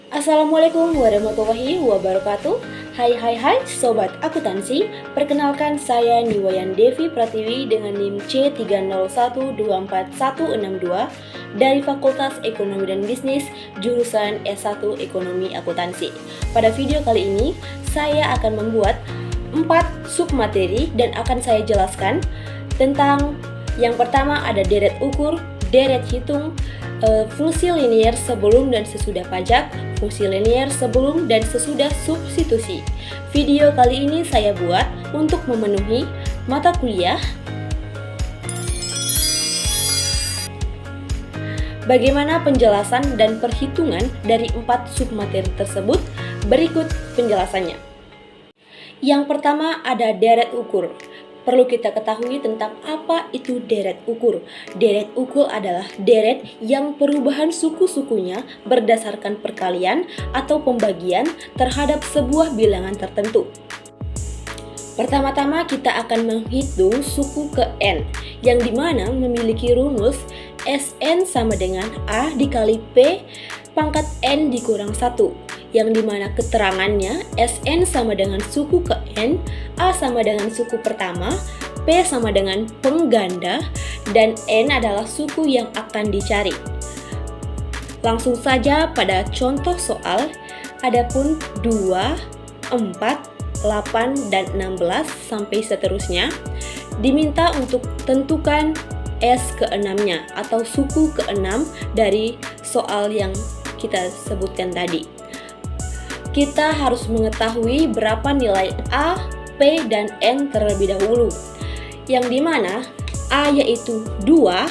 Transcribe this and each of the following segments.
Assalamualaikum warahmatullahi wabarakatuh. Hai Sobat Akuntansi. Perkenalkan saya Niwayan Devi Pratiwi dengan NIM C301241162 dari Fakultas Ekonomi dan Bisnis jurusan S1 Ekonomi Akuntansi. Pada video kali ini saya akan membuat 4 submateri dan akan saya jelaskan tentang yang pertama ada deret ukur, deret hitung, fungsi linear sebelum dan sesudah pajak, fungsi linear sebelum dan sesudah substitusi. Video kali ini saya buat untuk memenuhi mata kuliah bagaimana penjelasan dan perhitungan dari 4 submateri tersebut. Berikut penjelasannya. Yang pertama ada deret ukur. Perlu kita ketahui tentang apa itu deret ukur. Deret ukur adalah deret yang perubahan suku-sukunya berdasarkan perkalian atau pembagian terhadap sebuah bilangan tertentu. Pertama-tama kita akan menghitung suku ke N, yang dimana memiliki rumus Sn sama dengan A dikali P pangkat N dikurang 1, yang dimana keterangannya Sn sama dengan suku ke N, A sama dengan suku pertama, P sama dengan pengganda, dan N adalah suku yang akan dicari. Langsung saja pada contoh soal, adapun 2, 4, 8, dan 16 sampai seterusnya, diminta untuk tentukan S ke-6-nya atau suku ke-6 dari soal yang kita sebutkan tadi. Kita harus mengetahui berapa nilai A, P, dan N terlebih dahulu. Yang dimana A yaitu 2,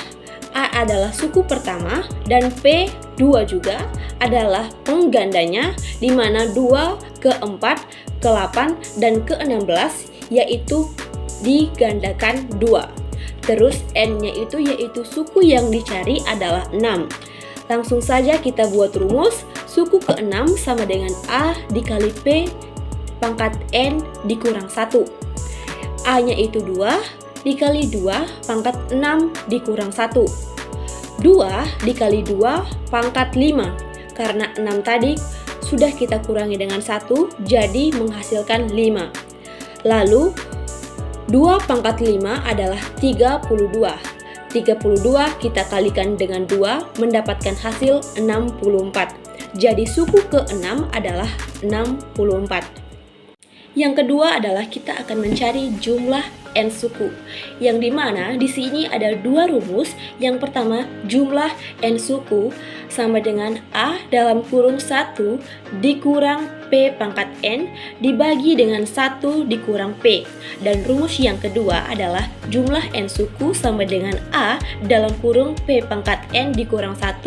A adalah suku pertama, dan P 2 juga adalah penggandanya, dimana 2 ke 4, ke 8, dan ke 16 yaitu digandakan 2. Terus N-nya itu yaitu suku yang dicari adalah 6. Langsung saja kita buat rumus. Suku ke-6 sama dengan A dikali P pangkat N dikurang 1. A-nya itu 2 dikali 2 pangkat 6 dikurang 1. 2 dikali 2 pangkat 5. Karena 6 tadi sudah kita kurangi dengan 1, jadi menghasilkan 5. Lalu 2 pangkat 5 adalah 32. 32 kita kalikan dengan 2 mendapatkan hasil 64. Jadi suku ke-6 adalah 64. Yang kedua adalah kita akan mencari jumlah N suku. Yang dimana di sini ada 2 rumus. Yang pertama, jumlah N suku sama dengan A dalam kurung 1 dikurang P pangkat N dibagi dengan 1 dikurang P. Dan rumus yang kedua adalah jumlah N suku sama dengan A dalam kurung P pangkat N dikurang 1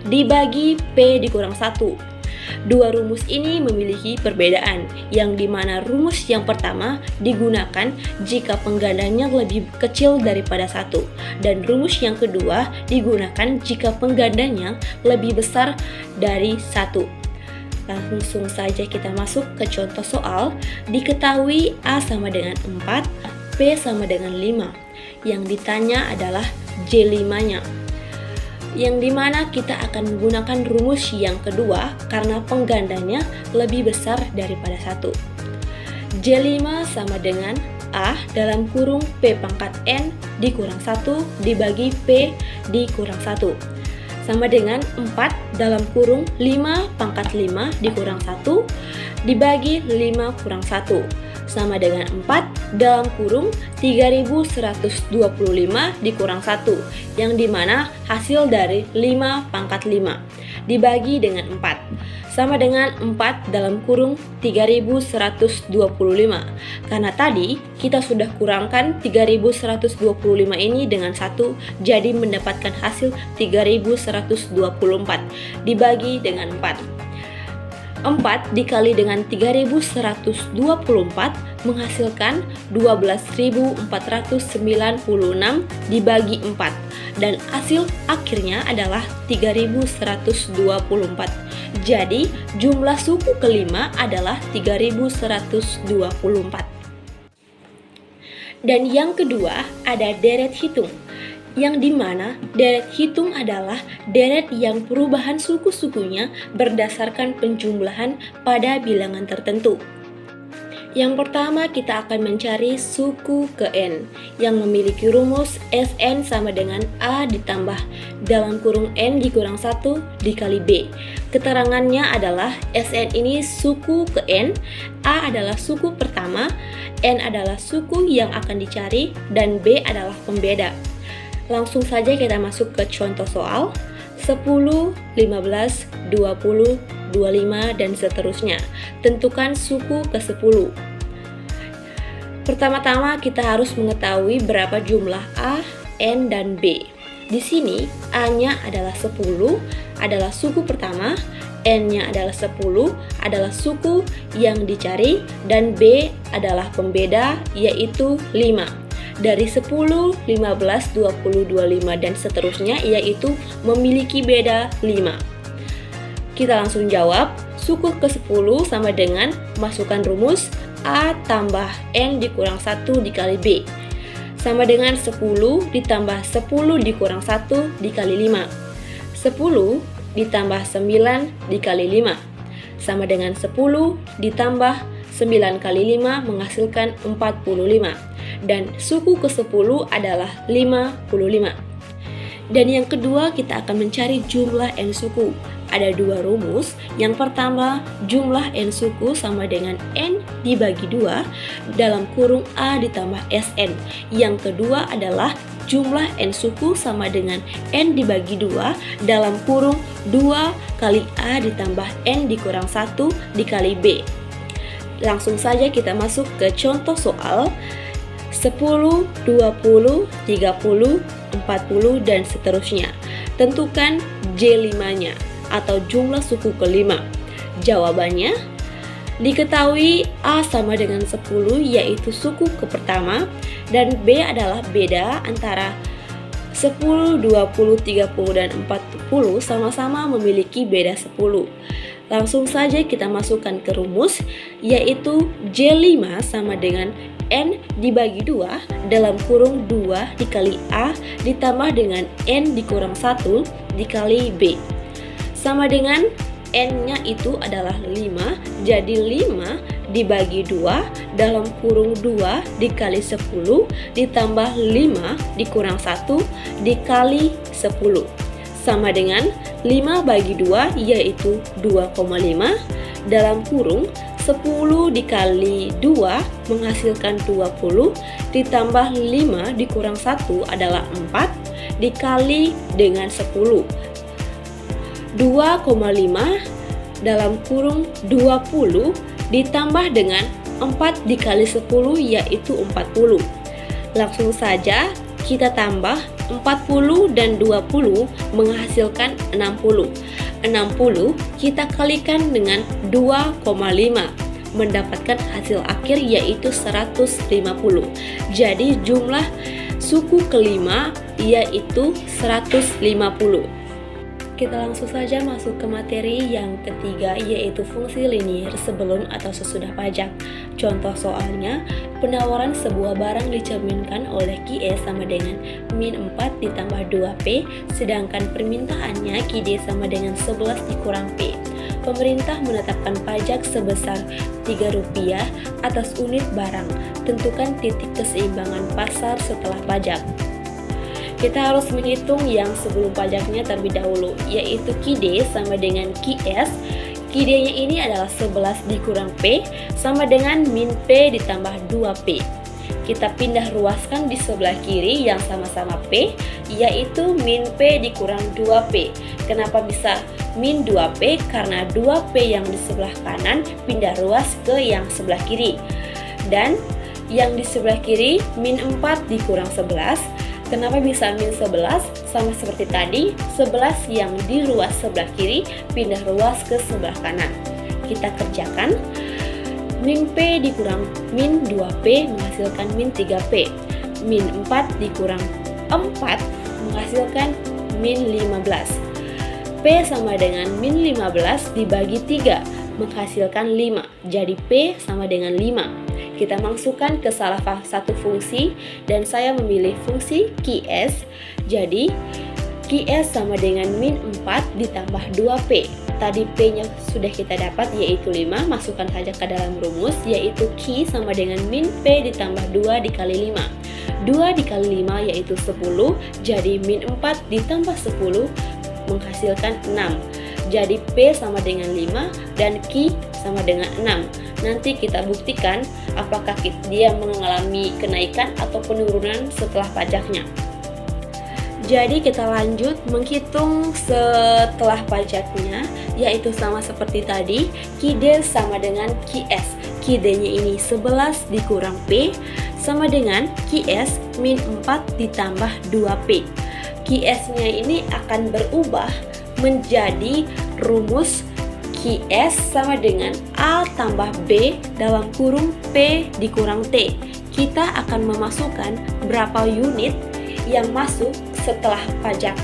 dibagi P dikurang 1. Dua rumus ini memiliki perbedaan, yang dimana rumus yang pertama digunakan jika penggandanya lebih kecil daripada 1, dan rumus yang kedua digunakan jika penggandanya lebih besar dari 1. Langsung saja kita masuk ke contoh soal. Diketahui A sama dengan 4, P sama dengan 5. Yang ditanya adalah J5-nya. Yang dimana kita akan menggunakan rumus yang kedua karena penggandanya lebih besar daripada 1. J5 sama dengan A dalam kurung P pangkat N dikurang 1 dibagi P dikurang 1. Sama dengan 4 dalam kurung 5 pangkat 5 dikurang 1 dibagi 5 kurang 1. Sama dengan 4 dalam kurung 3125 dikurang 1, yang dimana hasil dari 5 pangkat 5 dibagi dengan 4 sama dengan 4 dalam kurung 3125. Karena tadi kita sudah kurangkan 3125 ini dengan 1, jadi mendapatkan hasil 3124 dibagi dengan 4. 4 dikali dengan 3124 menghasilkan 12.496 dibagi 4, dan hasil akhirnya adalah 3124. Jadi jumlah suku kelima adalah 3124. Dan yang kedua ada deret hitung. yang dimana deret hitung adalah deret yang perubahan suku-sukunya berdasarkan penjumlahan pada bilangan tertentu. Yang pertama kita akan mencari suku ke N yang memiliki rumus Sn sama dengan A ditambah dalam kurung N dikurang 1 dikali B. Keterangannya adalah Sn ini suku ke N, A adalah suku pertama, N adalah suku yang akan dicari, dan B adalah pembeda. Langsung saja kita masuk ke contoh soal. 10, 15, 20, 25, dan seterusnya. Tentukan suku ke-10. Pertama-tama kita harus mengetahui berapa jumlah A, N, dan B. Di sini A-nya adalah 10, adalah suku pertama, N-nya adalah 10, adalah suku yang dicari, dan B adalah pembeda, yaitu 5. Dari 10, 15, 20, 25, dan seterusnya, yaitu memiliki beda 5. Kita langsung jawab, suku ke-10 sama dengan masukkan rumus A tambah N dikurang 1 dikali B. Sama dengan 10 ditambah 10 dikurang 1 dikali 5. 10 ditambah 9 dikali 5. Sama dengan 10 ditambah 9 kali 5 menghasilkan 45. Dan suku ke-10 adalah 55. Dan yang kedua kita akan mencari jumlah N suku. Ada dua rumus. Yang pertama, jumlah N suku sama dengan N dibagi 2 dalam kurung A ditambah Sn. Yang kedua adalah jumlah N suku sama dengan N dibagi 2 dalam kurung 2 kali A ditambah N dikurang 1 dikali B. Langsung saja kita masuk ke contoh soal. 10, 20, 30, 40, dan seterusnya. Tentukan J5-nya atau jumlah suku ke-5. Jawabannya diketahui A sama dengan 10 yaitu suku ke pertama, dan B adalah beda antara 10, 20, 30, dan 40 sama-sama memiliki beda 10. Langsung saja kita masukkan ke rumus, yaitu J5 sama dengan N dibagi 2 dalam kurung 2 dikali A ditambah dengan N dikurang 1 dikali B. Sama dengan N-nya itu adalah 5, jadi 5 dibagi 2 dalam kurung 2 dikali 10 ditambah 5 dikurang 1 dikali 10. Sama dengan 5 bagi 2 yaitu 2,5 dalam kurung 10 dikali 2 menghasilkan 20 ditambah 5 dikurang 1 adalah 4 dikali dengan 10. 2,5 dalam kurung 20 ditambah dengan 4 dikali 10 yaitu 40. Langsung saja kita tambah 40 dan 20 menghasilkan 60. 60 kita kalikan dengan 2,5 mendapatkan hasil akhir yaitu 150. Jadi jumlah suku kelima yaitu 150. Kita langsung saja masuk ke materi yang ketiga yaitu fungsi linier sebelum atau sesudah pajak. Contoh soalnya, penawaran sebuah barang dicerminkan oleh QE sama dengan min 4 ditambah 2P, sedangkan permintaannya QD sama dengan 11 dikurang P. Pemerintah menetapkan pajak sebesar Rp3 atas unit barang. Tentukan titik keseimbangan pasar setelah pajak. Kita harus menghitung yang sebelum pajaknya terlebih dahulu, yaitu QD sama dengan QS. QD-nya ini adalah 11 dikurang P sama dengan min P ditambah 2P. Kita pindah ruaskan di sebelah kiri yang sama-sama P, yaitu min P dikurang 2P. Kenapa bisa min 2P? Karena 2P yang di sebelah kanan pindah ruas ke yang sebelah kiri. Dan yang di sebelah kiri min 4 dikurang 11. Kenapa bisa min 11? Sama seperti tadi, 11 yang di ruas sebelah kiri pindah ruas ke sebelah kanan. Kita kerjakan. Min P dikurang min 2P menghasilkan min 3P. Min 4 dikurang 4 menghasilkan min 15. P sama dengan min 15 dibagi 3 menghasilkan 5. Jadi P sama dengan 5. Kita masukkan ke salah satu fungsi dan saya memilih fungsi QS Jadi Qs sama dengan min 4 ditambah 2P. Tadi P-nya sudah kita dapat yaitu 5, masukkan saja ke dalam rumus yaitu Q sama dengan min P ditambah 2 dikali 5. 2 dikali 5 yaitu 10, jadi min 4 ditambah 10 menghasilkan 6. Jadi P sama dengan 5 dan Q sama dengan 6. Nanti kita buktikan apakah dia mengalami kenaikan atau penurunan setelah pajaknya. Jadi kita lanjut menghitung setelah pajaknya, yaitu sama seperti tadi, QD sama dengan QS. QD-nya ini 11 dikurang P sama dengan QS min 4 ditambah 2P. QS-nya ini akan berubah menjadi rumus QS sama dengan A tambah B dalam kurung P dikurang T. Kita akan memasukkan berapa unit yang masuk setelah pajak.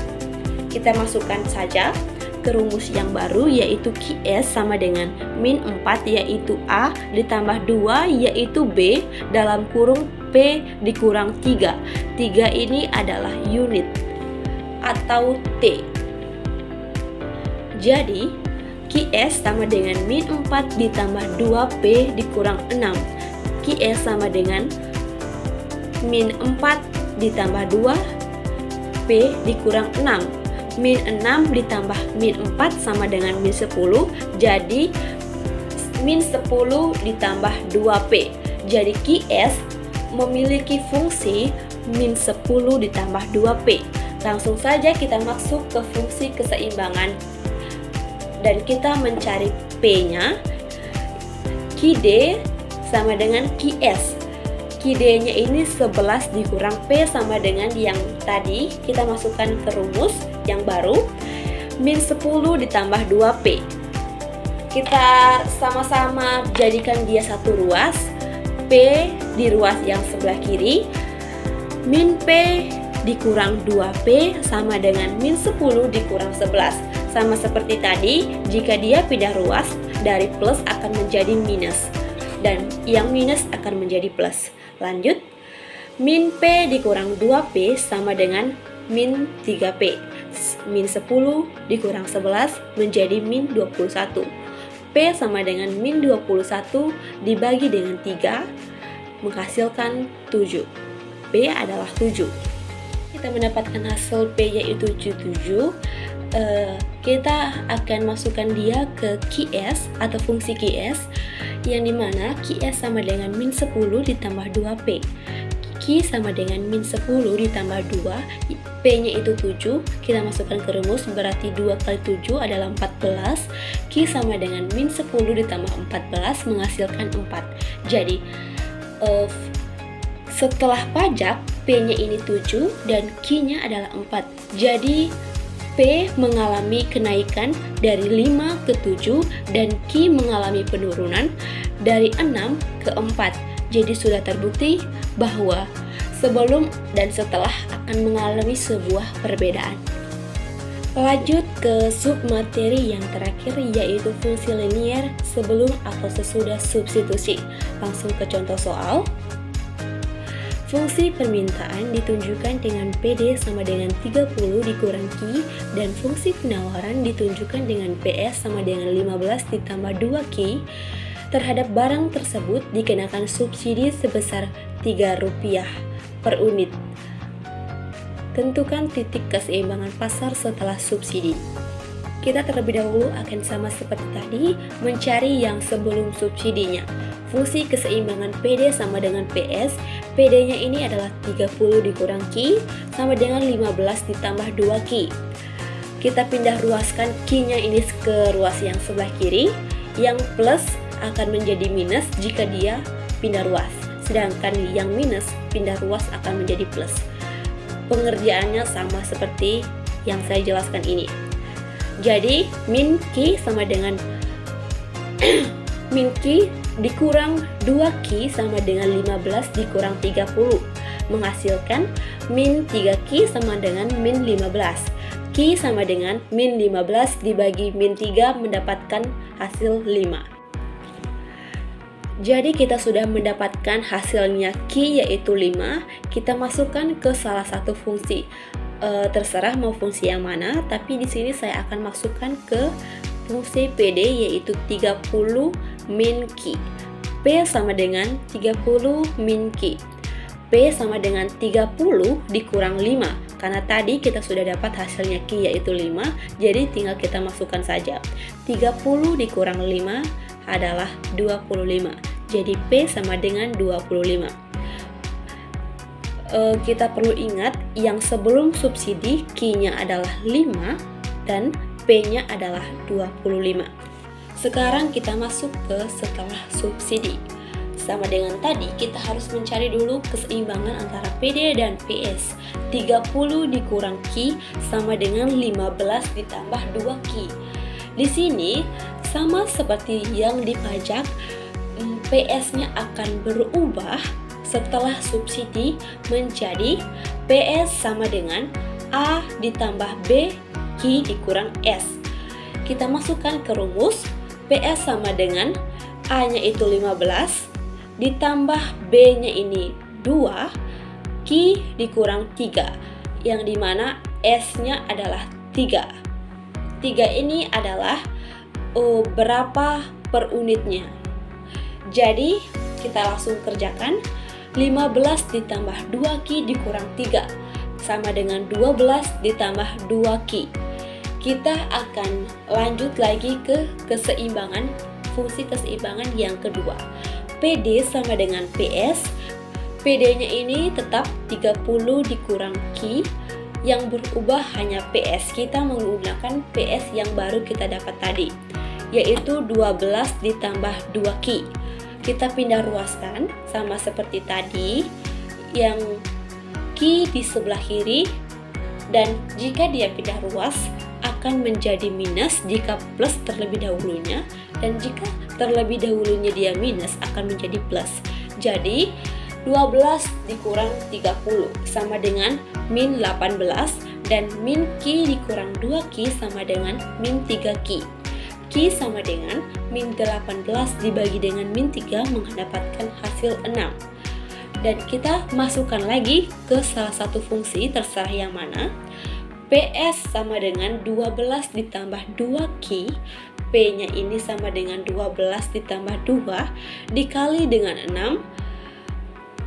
Kita masukkan saja ke rumus yang baru yaitu QS sama dengan min 4 yaitu A ditambah 2 yaitu B dalam kurung P dikurang 3. 3 ini adalah unit atau T. Jadi QS sama dengan min 4 ditambah 2P dikurang 6. QS sama dengan min 4 ditambah 2 P dikurang 6. Min 6 ditambah min 4 sama dengan min 10. Jadi min 10 ditambah 2P. Jadi QS memiliki fungsi min 10 ditambah 2P. Langsung saja kita masuk ke fungsi keseimbangan dan kita mencari P-nya. QD sama dengan QS. QD-nya ini 11 dikurang P sama dengan yang tadi kita masukkan ke rumus yang baru, min 10 ditambah 2P. Kita sama-sama jadikan dia satu ruas, P di ruas yang sebelah kiri, min P dikurang 2P sama dengan min 10 dikurang 11. Sama seperti tadi, jika dia pindah ruas, dari plus akan menjadi minus dan yang minus akan menjadi plus. Lanjut, min P dikurang 2P sama dengan min 3P. Min 10 dikurang 11 menjadi min 21. P sama dengan min 21 dibagi dengan 3 menghasilkan 7. P adalah 7. Kita mendapatkan hasil P yaitu 7. Kita akan masukkan dia ke QS atau fungsi QS yang dimana QS sama dengan min 10 ditambah 2P. Q sama dengan min 10 ditambah 2, P nya itu 7. Kita masukkan ke rumus, berarti 2 kali 7 adalah 14. Q sama dengan min 10 ditambah 14 menghasilkan 4. Jadi setelah pajak P nya ini 7 dan Q nya adalah 4. Jadi P mengalami kenaikan dari 5 ke 7 dan Q mengalami penurunan dari 6 ke 4. Jadi sudah terbukti bahwa sebelum dan setelah akan mengalami sebuah perbedaan. Lanjut ke submateri yang terakhir yaitu fungsi linier sebelum atau sesudah substitusi. Langsung ke contoh soal. Fungsi permintaan ditunjukkan dengan PD sama dengan 30 dikurang Q dan fungsi penawaran ditunjukkan dengan PS sama dengan 15 ditambah 2Q. Terhadap barang tersebut dikenakan subsidi sebesar Rp3 per unit. Tentukan titik keseimbangan pasar setelah subsidi. Kita terlebih dahulu akan sama seperti tadi, mencari yang sebelum subsidinya. Fungsi keseimbangan PD sama dengan PS. PD-nya ini adalah 30 dikurang Q sama dengan 15 ditambah 2Q. Kita pindah ruaskan Q-nya ini ke ruas yang sebelah kiri. Yang plus akan menjadi minus jika dia pindah ruas. Sedangkan yang minus pindah ruas akan menjadi plus. Pengerjaannya sama seperti yang saya jelaskan ini. Jadi min Q sama dengan min Q dikurang 2Q sama dengan 15 dikurang 30 menghasilkan min 3Q sama dengan min 15. Q sama dengan min 15 dibagi min 3 mendapatkan hasil 5. Jadi kita sudah mendapatkan hasilnya Q yaitu 5. Kita masukkan ke salah satu fungsi. terserah mau fungsi yang mana, tapi di sini saya akan masukkan ke fungsi PD yaitu 30 min Q. P sama dengan 30 min Q. P sama dengan 30 dikurang 5. Karena tadi kita sudah dapat hasilnya Q yaitu 5, jadi tinggal kita masukkan saja. 30 dikurang 5 adalah 25. Jadi P sama dengan 25. Kita perlu ingat yang sebelum subsidi Q-nya adalah 5 dan P-nya adalah 25. Sekarang kita masuk ke setelah subsidi. Sama dengan tadi, kita harus mencari dulu keseimbangan antara PD dan PS. 30 dikurang Q sama dengan 15 ditambah 2Q. Di sini sama seperti yang di pajak, PS-nya akan berubah setelah subsidi menjadi PS sama dengan A ditambah B Q dikurang S. Kita masukkan ke rumus, PS sama dengan A-nya itu 15 ditambah B-nya ini 2 Q dikurang 3, yang dimana S-nya adalah 3. 3 ini adalah berapa per unitnya. Jadi kita langsung kerjakan. 15 ditambah 2Q dikurang 3 sama dengan 12 ditambah 2Q. Kita akan lanjut lagi ke keseimbangan, fungsi keseimbangan yang kedua. PD sama dengan PS. PD-nya ini tetap 30 dikurang Q, yang berubah hanya PS. Kita menggunakan PS yang baru kita dapat tadi, yaitu 12 ditambah 2Q. Kita pindah ruaskan sama seperti tadi, yang Q di sebelah kiri, dan jika dia pindah ruas akan menjadi minus jika plus terlebih dahulunya, dan jika terlebih dahulunya dia minus akan menjadi plus. Jadi 12 dikurang 30 sama dengan min 18, dan min Q dikurang 2Q sama dengan min 3Q. Q sama dengan min 18 dibagi dengan min 3 mendapatkan hasil 6. Dan kita masukkan lagi ke salah satu fungsi, terserah yang mana. PS sama dengan 12 ditambah 2Q. P-nya ini sama dengan 12 ditambah 2 dikali dengan 6,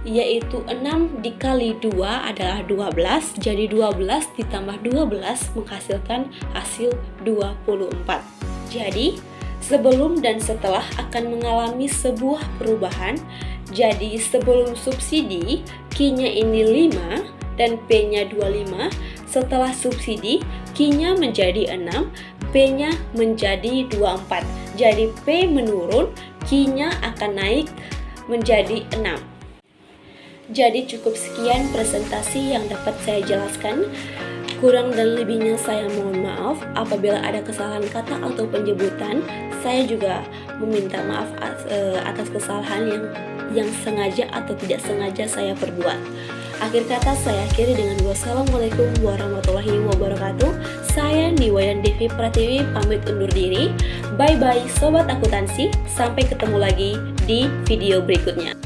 yaitu 6 dikali 2 adalah 12. Jadi 12 ditambah 12 menghasilkan hasil 24. Jadi, sebelum dan setelah akan mengalami sebuah perubahan. Jadi, sebelum subsidi, Q-nya ini 5 dan P-nya 25. Setelah subsidi, Q-nya menjadi 6, P-nya menjadi 24. Jadi, P menurun, Q-nya akan naik menjadi 6. Jadi, cukup sekian presentasi yang dapat saya jelaskan. Kurang dan lebihnya saya mohon maaf. Apabila ada kesalahan kata atau penyebutan, saya juga meminta maaf atas kesalahan yang sengaja atau tidak sengaja saya perbuat. Akhir kata saya akhiri dengan wassalamualaikum warahmatullahi wabarakatuh. Saya Niwayan Devi Pratiwi pamit undur diri. Bye bye sobat akuntansi, sampai ketemu lagi di video berikutnya.